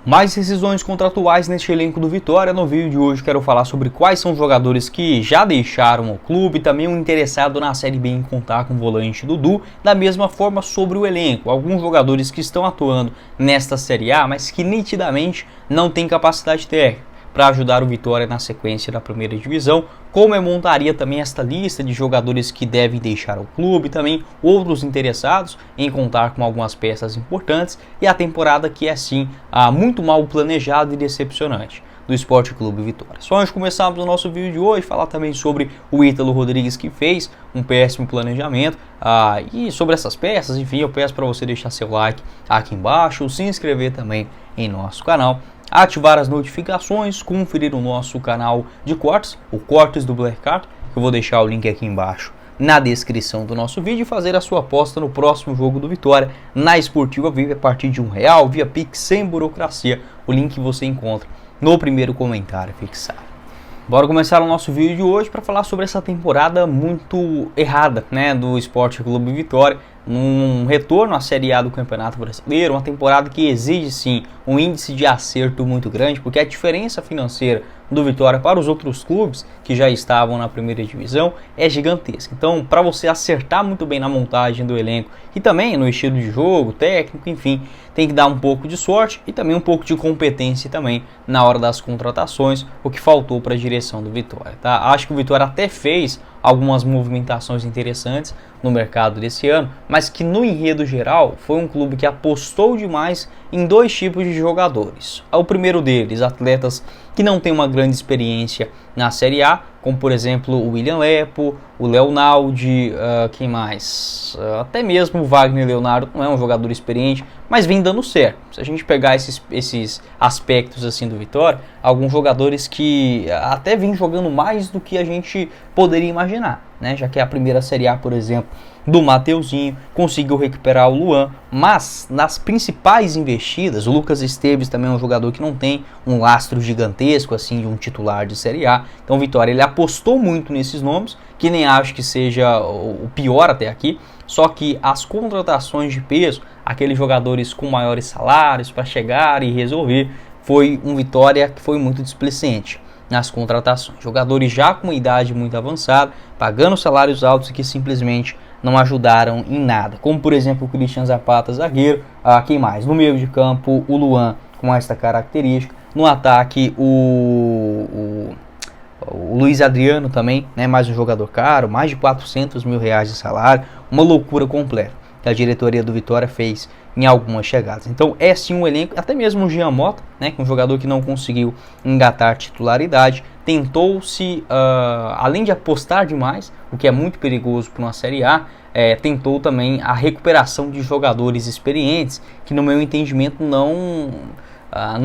Mais decisões contratuais neste elenco do Vitória. No vídeo de hoje quero falar sobre quais são os jogadores que já deixaram o clube, também um interessado na Série B em contar com o volante Dudu, da mesma forma sobre o elenco. Alguns jogadores que estão atuando nesta Série A, mas que nitidamente não têm capacidade técnica para ajudar o Vitória na sequência da primeira divisão. Como eu montaria também esta lista de jogadores que devem deixar o clube, também outros interessados em contar com algumas peças importantes, e a temporada que é sim muito mal planejada e decepcionante do Sport Clube Vitória. Só antes de começarmos o nosso vídeo de hoje, falar também sobre o Ítalo Rodrigues, que fez um péssimo planejamento, e sobre essas peças, enfim, eu peço para você deixar seu like aqui embaixo, se inscrever também em nosso canal, ativar as notificações, conferir o nosso canal de cortes, o Cortes do Black Card, que eu vou deixar o link aqui embaixo na descrição do nosso vídeo, e fazer a sua aposta no próximo jogo do Vitória na Esportiva VIP a partir de R$1 via Pix sem burocracia. O link você encontra no primeiro comentário fixado. Bora começar o nosso vídeo de hoje para falar sobre essa temporada muito errada, do Sport Clube Vitória, num retorno à Série A do Campeonato Brasileiro, uma temporada que exige sim um índice de acerto muito grande, porque a diferença financeira do Vitória para os outros clubes que já estavam na primeira divisão é gigantesca. Então, para você acertar muito bem na montagem do elenco e também no estilo de jogo, técnico, enfim, tem que dar um pouco de sorte e também um pouco de competência também na hora das contratações, o que faltou para a direção do Vitória, tá? Acho que o Vitória até fez algumas movimentações interessantes no mercado desse ano, mas que no enredo geral foi um clube que apostou demais em dois tipos de jogadores. O primeiro deles, atletas que não têm uma grande experiência na Série A, como por exemplo o William Lepo, o Leonaldi, quem mais? Até mesmo o Wagner Leonardo não é um jogador experiente, mas vem dando certo. Se a gente pegar esses aspectos assim do Vitória, alguns jogadores que até vêm jogando mais do que a gente poderia imaginar, já que é a primeira Série A, por exemplo, do Mateuzinho, conseguiu recuperar o Luan, mas nas principais investidas, o Lucas Esteves também é um jogador que não tem um lastro gigantesco assim de um titular de Série A. Então o Vitória ele apostou muito nesses nomes, que nem acho que seja o pior até aqui, só que as contratações de peso, aqueles jogadores com maiores salários para chegar e resolver, foi um Vitória que foi muito displicente nas contratações. Jogadores já com uma idade muito avançada, pagando salários altos e que simplesmente não ajudaram em nada. Como por exemplo o Christian Zapata, zagueiro, quem mais? No meio de campo o Luan com esta característica, no ataque o Luiz Adriano também, mais um jogador caro, mais de R$400 mil de salário, uma loucura completa que a diretoria do Vitória fez em algumas chegadas. Então é sim um elenco, até mesmo o Jean Mota, que é um jogador que não conseguiu engatar titularidade, tentou-se, além de apostar demais, o que é muito perigoso para uma Série A, tentou também a recuperação de jogadores experientes, que no meu entendimento não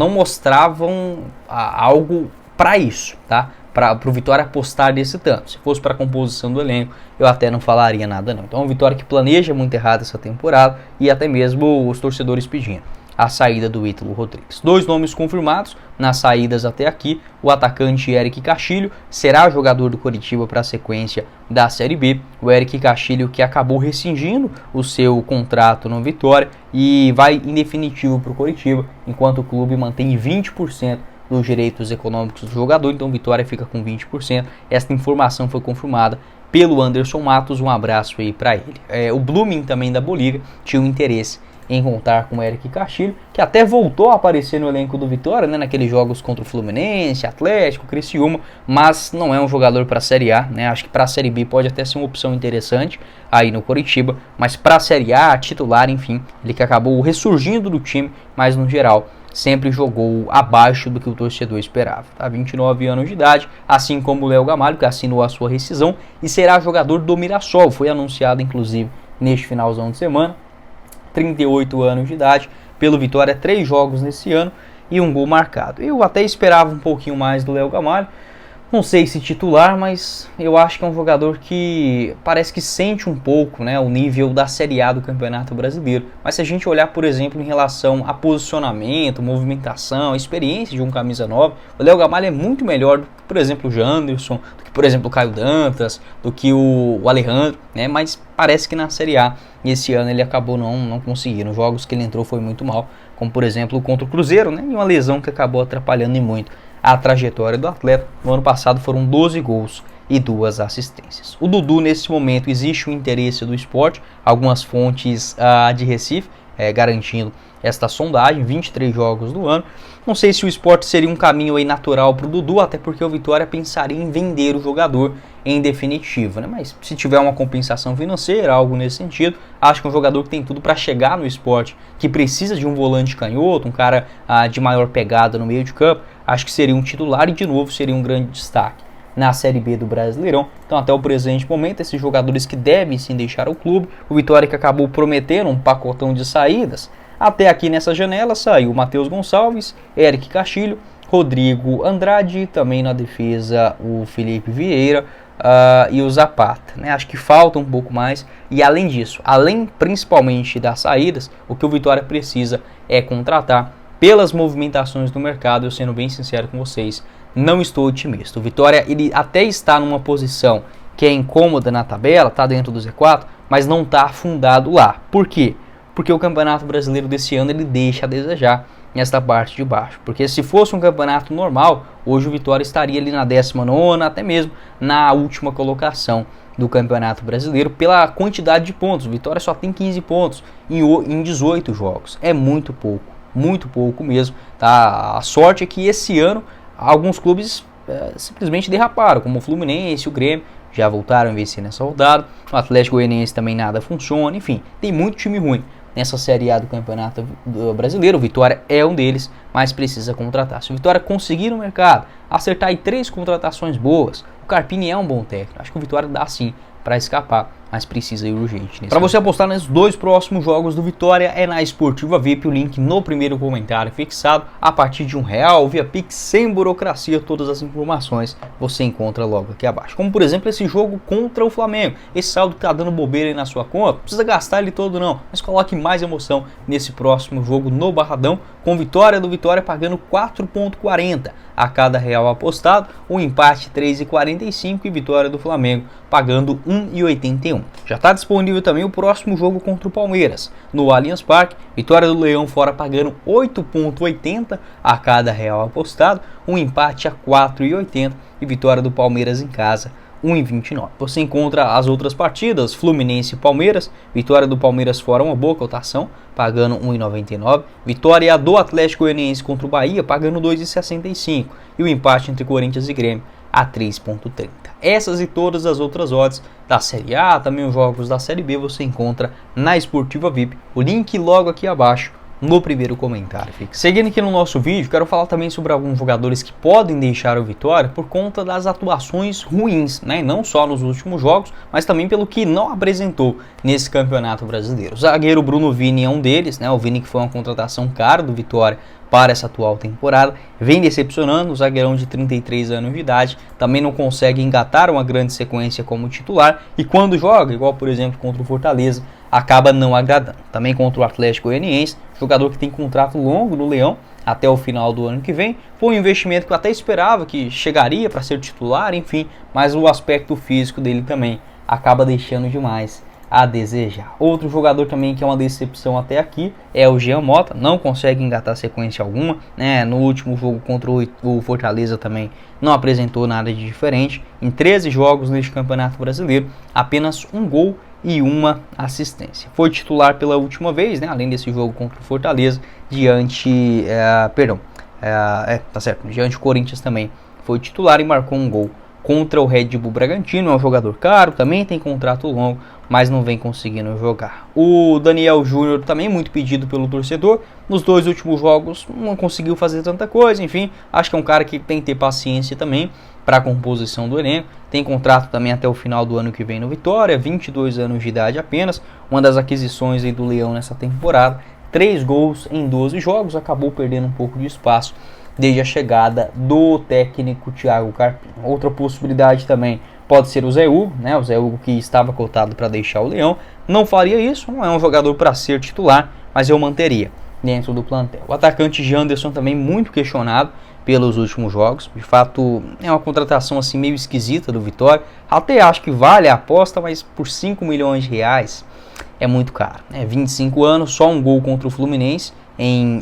mostravam algo para isso, tá? Para o Vitória apostar desse tanto. Se fosse para a composição do elenco, eu até não falaria nada não. Então, o Vitória que planeja muito errado essa temporada, e até mesmo os torcedores pedindo a saída do Ítalo Rodrigues. Dois nomes confirmados nas saídas até aqui: o atacante Eric Castilho será jogador do Coritiba para a sequência da Série B. O Eric Castilho que acabou rescindindo o seu contrato no Vitória e vai em definitivo para o Coritiba, enquanto o clube mantém 20% dos direitos econômicos do jogador. Então Vitória fica com 20%. Esta informação foi confirmada pelo Anderson Matos. Um abraço aí para ele. O Blooming também da Bolívia tinha um interesse em contar com o Eric Castilho, que até voltou a aparecer no elenco do Vitória, naqueles jogos contra o Fluminense, Atlético, Criciúma, mas não é um jogador para a Série A, Acho que para a Série B pode até ser uma opção interessante aí no Coritiba, mas para a Série A, titular, enfim, ele que acabou ressurgindo do time, mas no geral sempre jogou abaixo do que o torcedor esperava. 29 anos de idade, assim como o Léo Gamalho, que assinou a sua rescisão e será jogador do Mirassol. Foi anunciado, inclusive, neste finalzão de semana. 38 anos de idade, pelo Vitória, 3 jogos nesse ano e um gol marcado. Eu até esperava um pouquinho mais do Léo Gamalho, não sei se titular, mas eu acho que é um jogador que parece que sente um pouco o nível da Série A do Campeonato Brasileiro. Mas se a gente olhar, por exemplo, em relação a posicionamento, movimentação, experiência de um camisa 9, o Léo Gamalho é muito melhor do que, por exemplo, o Janderson, do que, por exemplo, o Caio Dantas, do que o Alejandro, mas parece que na Série A esse ano ele acabou não conseguindo. Os jogos que ele entrou foi muito mal, como por exemplo contra o Cruzeiro, né, e uma lesão que acabou atrapalhando e muito a trajetória do atleta. No ano passado foram 12 gols e 2 assistências. O Dudu, nesse momento, existe um interesse do esporte, algumas fontes de Recife garantindo esta sondagem, 23 jogos do ano. Não sei se o esporte seria um caminho aí natural para o Dudu, até porque o Vitória pensaria em vender o jogador em definitivo, né? Mas se tiver uma compensação financeira, algo nesse sentido, acho que é um jogador que tem tudo para chegar no esporte, que precisa de um volante canhoto, um cara de maior pegada no meio de campo, acho que seria um titular e de novo seria um grande destaque na Série B do Brasileirão. Então até o presente momento, esses jogadores que devem sim deixar o clube, o Vitória que acabou prometendo um pacotão de saídas, até aqui nessa janela saiu o Matheus Gonçalves, Eric Castilho, Rodrigo Andrade, também na defesa o Felipe Vieira e o Zapata, né? Acho que falta um pouco mais, e além disso, além principalmente das saídas, o que o Vitória precisa é contratar. Pelas movimentações do mercado, eu sendo bem sincero com vocês, não estou otimista. O Vitória ele até está numa posição que é incômoda na tabela, está dentro do Z4, mas não está afundado lá. Por quê? Porque o Campeonato Brasileiro desse ano ele deixa a desejar nesta parte de baixo. Porque se fosse um campeonato normal, hoje o Vitória estaria ali na 19ª, até mesmo na última colocação do Campeonato Brasileiro, pela quantidade de pontos. O Vitória só tem 15 pontos em 18 jogos. É muito pouco mesmo, tá? A sorte é que esse ano alguns clubes simplesmente derraparam, como o Fluminense, o Grêmio, já voltaram a vencer nessa rodada. O Atlético Goianiense também nada funciona. Enfim, tem muito time ruim nessa Série A do Campeonato Brasileiro. O Vitória é um deles, mas precisa contratar. Se o Vitória conseguir no mercado acertar aí 3 contratações boas, o Carpini é um bom técnico. Acho que o Vitória dá sim para escapar, mas precisa ir urgente. Para você apostar nos 2 próximos jogos do Vitória é na Esportiva VIP, o link no primeiro comentário fixado. A partir de R$1 via Pix, sem burocracia, todas as informações você encontra logo aqui abaixo. Como por exemplo esse jogo contra o Flamengo, esse saldo que tá dando bobeira aí na sua conta, não precisa gastar ele todo não, mas coloque mais emoção nesse próximo jogo no Barradão, com vitória do Vitória pagando 4,40 a cada real apostado, o empate 3,45 e vitória do Flamengo pagando 1,81. Já está disponível também o próximo jogo contra o Palmeiras, no Allianz Parque, vitória do Leão fora pagando 8,80 a cada real apostado, um empate a 4,80 e vitória do Palmeiras em casa 1,29. Você encontra as outras partidas, Fluminense e Palmeiras, vitória do Palmeiras fora uma boa cotação, pagando 1,99. Vitória do Atlético Goianiense contra o Bahia, pagando 2,65. E o empate entre Corinthians e Grêmio a 3,30. Essas e todas as outras odds da Série A, também os jogos da Série B, você encontra na Esportiva VIP. O link logo aqui abaixo no primeiro comentário. Seguindo aqui no nosso vídeo, quero falar também sobre alguns jogadores que podem deixar o Vitória por conta das atuações ruins, né? Não só nos últimos jogos, mas também pelo que não apresentou nesse Campeonato Brasileiro. O zagueiro Bruno Vini é um deles, né? O Vini que foi uma contratação cara do Vitória para essa atual temporada, vem decepcionando. O zagueirão de 33 anos de idade também não consegue engatar uma grande sequência como titular, e quando joga, igual por exemplo contra o Fortaleza, acaba não agradando. Também contra o Atlético Goianiense, jogador que tem contrato longo no Leão até o final do ano que vem. Foi um investimento que eu até esperava que chegaria para ser titular, enfim, mas o aspecto físico dele também acaba deixando demais a desejar. Outro jogador também que é uma decepção até aqui é o Jean Mota, não consegue engatar sequência alguma, né? No último jogo contra o Fortaleza também não apresentou nada de diferente. Em 13 jogos neste Campeonato Brasileiro, apenas um gol e uma assistência. Foi titular pela última vez, né? Além desse jogo contra o Fortaleza, diante diante do Corinthians também foi titular e marcou um gol contra o Red Bull Bragantino. É um jogador caro, também tem contrato longo, mas não vem conseguindo jogar. O Daniel Júnior também muito pedido pelo torcedor. Nos 2 últimos jogos não conseguiu fazer tanta coisa, enfim, acho que é um cara que tem que ter paciência também para a composição do elenco. Tem contrato também até o final do ano que vem no Vitória, 22 anos de idade apenas, uma das aquisições aí do Leão nessa temporada. 3 gols em 12 jogos, acabou perdendo um pouco de espaço desde a chegada do técnico Thiago Carpini. Outra possibilidade também pode ser o Zé Hugo, né? O Zé Hugo que estava cotado para deixar o Leão, não faria isso, não é um jogador para ser titular, mas eu manteria dentro do plantel. O atacante Janderson também muito questionado pelos últimos jogos, de fato é uma contratação assim meio esquisita do Vitória, até acho que vale a aposta, mas por 5 milhões de reais é muito caro, né? 25 anos, só um gol contra o Fluminense em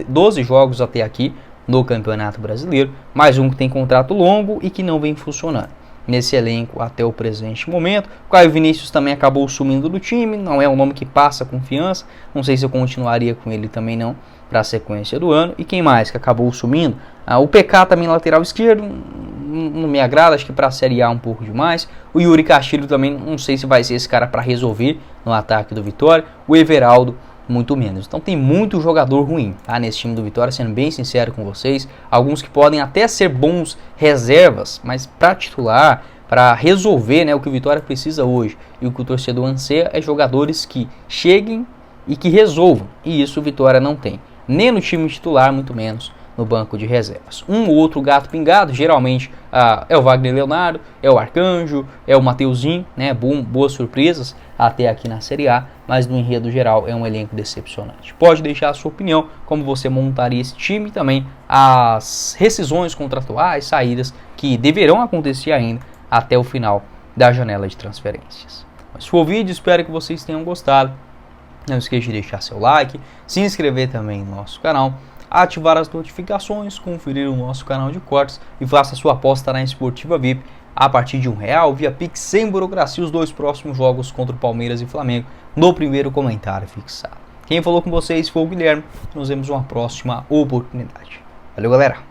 12 jogos até aqui no Campeonato Brasileiro, mais um que tem contrato longo e que não vem funcionando nesse elenco até o presente momento. O Caio Vinícius também acabou sumindo do time, não é um nome que passa confiança, não sei se eu continuaria com ele também não para a sequência do ano. E quem mais que acabou sumindo? O PK também lateral esquerdo, não me agrada, acho que para a Série A um pouco demais. O Yuri Castilho também, não sei se vai ser esse cara para resolver no ataque do Vitória. O Everaldo, muito menos. Então tem muito jogador ruim, tá, nesse time do Vitória, sendo bem sincero com vocês. Alguns que podem até ser bons reservas, mas para titular, para resolver, né, o que o Vitória precisa hoje e o que o torcedor anseia é jogadores que cheguem e que resolvam. E isso o Vitória não tem, nem no time titular, muito menos no banco de reservas. Um ou outro gato pingado, geralmente é o Wagner Leonardo, é o Arcanjo, é o Mateuzinho, né? Boas surpresas até aqui na Série A, mas no enredo geral é um elenco decepcionante. Pode deixar a sua opinião, como você montaria esse time, e também as rescisões contratuais, saídas que deverão acontecer ainda até o final da janela de transferências. Mas foi o vídeo, espero que vocês tenham gostado. Não esqueça de deixar seu like, se inscrever também no nosso canal, ativar as notificações, conferir o nosso canal de cortes e faça sua aposta na Esportiva VIP a partir de R$1 via Pix sem burocracia, os 2 próximos jogos contra o Palmeiras e Flamengo no primeiro comentário fixado. Quem falou com vocês foi o Guilherme, nos vemos uma próxima oportunidade. Valeu, galera!